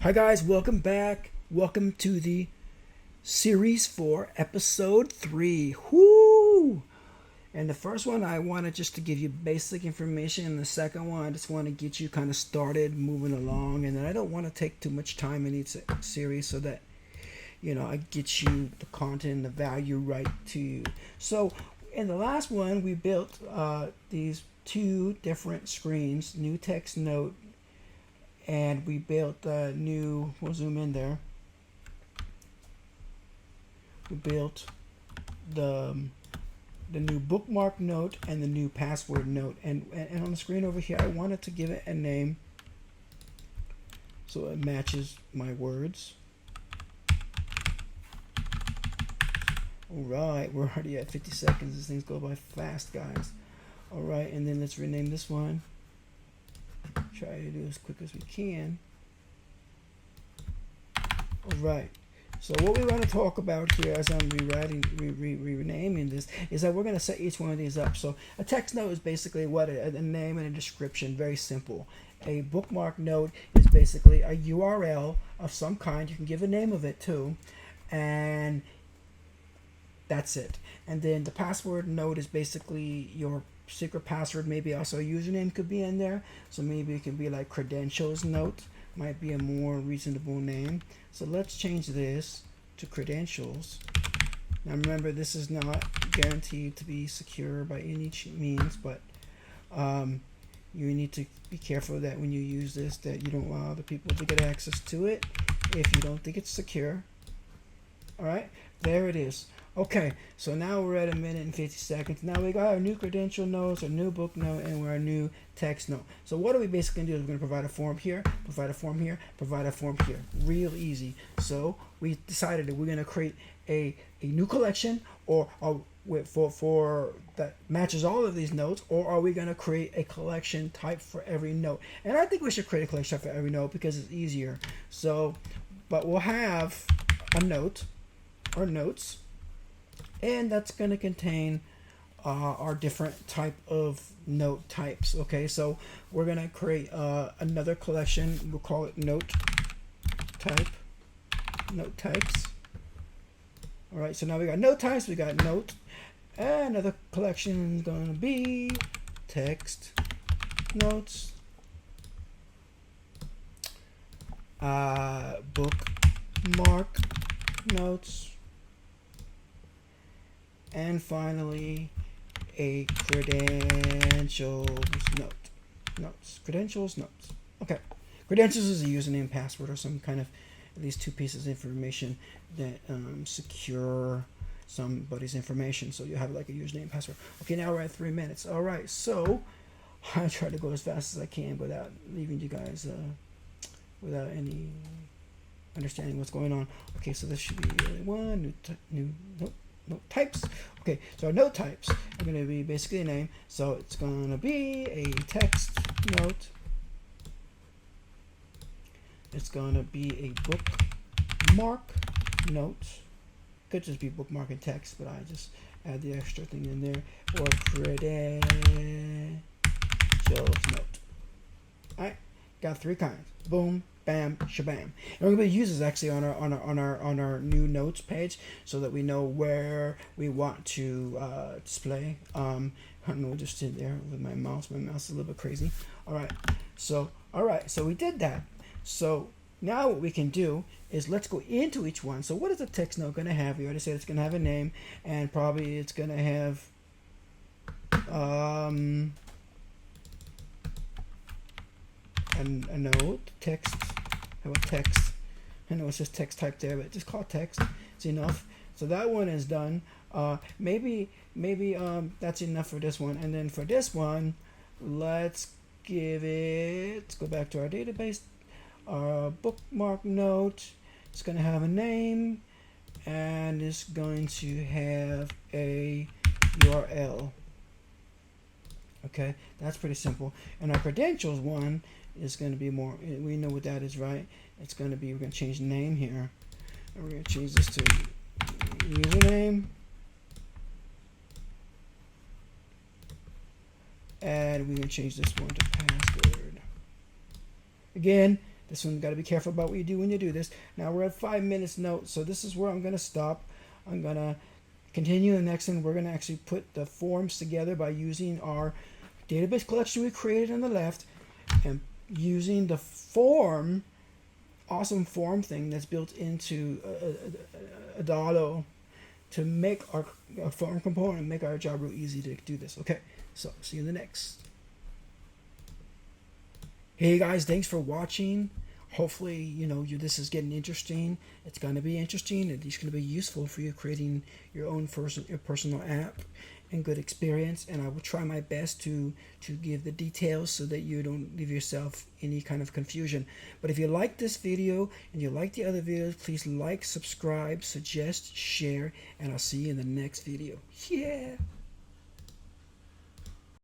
Hi guys, welcome back. Welcome to the series 4, episode 3. Whoo! And the first one I wanted just to give you basic information, and the second one I just want to get you kind of started moving along, and then I don't want to take too much time in each series so that I get you the content and the value right to you. So in the last one we built these two different screens, new text note, and we built a new, we'll zoom in there, we built the new bookmark note and the new password note, and on the screen over here I wanted to give it a name so it matches my words. Alright, we're already at 50 seconds. These things go by fast, guys. Alright, and then let's rename this one. Try to do as quick as we can. Alright, so what we want to talk about here as I'm renaming this is that we're going to set each one of these up. So a text note is basically what a name and a description, very simple. A bookmark note is basically a URL of some kind. You can give a name of it too, and that's it. And then the password note is basically your secret password. Maybe also a username could be in there, so maybe it could be like credentials note, might be a more reasonable name. So let's change this to credentials. Now remember, this is not guaranteed to be secure by any means, but you need to be careful that when you use this that you don't allow other people to get access to it if you don't think it's secure. Alright, there it is. Okay, so now we're at 1 minute and 50 seconds. Now we got our new credential notes, our new book note, and our new text note. So what are we basically going to do? We're going to provide a form here, provide a form here, provide a form here. Real easy. So we decided that we're going to create a new collection, or for that matches all of these notes, or are we going to create a collection type for every note? And I think we should create a collection type for every note because it's easier. So, but we'll have a note or notes, and that's going to contain our different type of note types. Okay, so we're going to create another collection. We'll call it note types. All right, so now we got note types, we got note, and another collection is going to be text notes, bookmark notes, and finally a credentials notes. Okay, credentials is a username, password, or some kind of at least two pieces of information that secure somebody's information. So you have like a username, password. Okay, now we're at 3 minutes. All right, so I try to go as fast as I can without leaving you guys without any understanding what's going on. Okay, so this should be one new note types. Okay, so our note types are going to be basically a name. So it's going to be a text note. It's going to be a bookmark note. Could just be bookmark and text, but I just add the extra thing in there. Or credentials note. Alright, got 3 kinds. Boom, bam, shabam. And we're going to use this actually on our new notes page so that we know where we want to display. I don't know, just sit there with my mouse. My mouse is a little bit crazy. Alright, so we did that. So now what we can do is let's go into each one. So what is the text note going to have? We already said it's going to have a name, and probably it's going to have a note, text. How about text? I know it says text type there, but just call it text. It's enough. So that one is done. Maybe that's enough for this one. And then for this one, let's go back to our database. Our bookmark note. It's going to have a name, and it's going to have a URL. Okay, that's pretty simple. And our credentials one is going to be more, we know what that is, right? It's going to be, we're going to change the name here, and we're going to change this to username, and we're going to change this one to password. Again, This one, got to be careful about what you do when you do this. Now we're at 5 minutes note, so this is where I'm going to stop. I'm going to continue the next one. We're going to actually put the forms together by using our database collection we created on the left and using the form, awesome form thing that's built into Adalo to make our form component and make our job real easy to do this. Okay, so see you in the next. Hey guys, thanks for watching. Hopefully, this is getting interesting. It's going to be interesting, and it's going to be useful for you creating your own personal app and good experience. And I will try my best to give the details so that you don't leave yourself any kind of confusion. But if you like this video and you like the other videos, please like, subscribe, suggest, share, and I'll see you in the next video. Yeah.